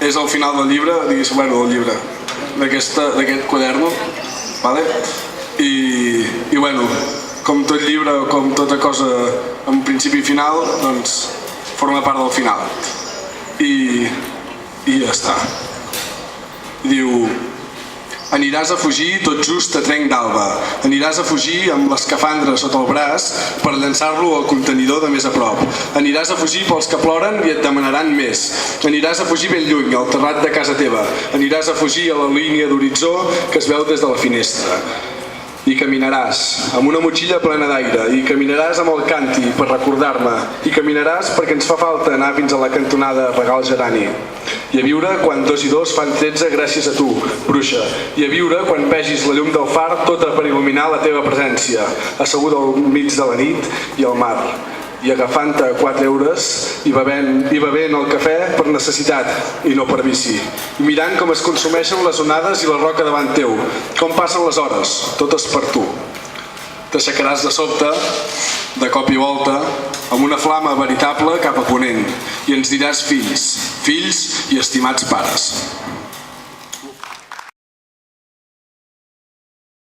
és el final del llibre, diguéssim, bueno, del llibre, d'aquest quaderno, i bueno, com tot llibre, com tota cosa amb principi i final, doncs forma part del final. I ja està. Diu: aniràs a fugir tot just a trenc d'alba, aniràs a fugir amb l'escafandra sota el braç per llançar-lo al contenidor de més a prop, aniràs a fugir pels que ploren i et demanaran més, aniràs a fugir ben lluny, al terrat de casa teva, aniràs a fugir a la línia d'horitzó que es veu des de la finestra. I caminaràs amb una motxilla plena d'aire, i caminaràs amb el canti per recordar-me, i caminaràs perquè ens fa falta anar fins a la cantonada a regar el gerani. I a viure quan 2 i 2 fan 13 gràcies a tu, bruixa. I a viure quan vegis la llum del far tota per il·luminar la teva presència, asseguda al mig de la nit i al mar, i agafant-te 4 euros i bevent el cafè per necessitat i no per vici, i mirant com es consumeixen les onades i la roca davant teu, com passen les hores, totes per tu. T'aixecaràs de sobte, de cop i volta, amb una flama veritable cap a ponent, i ens diràs fills i estimats pares.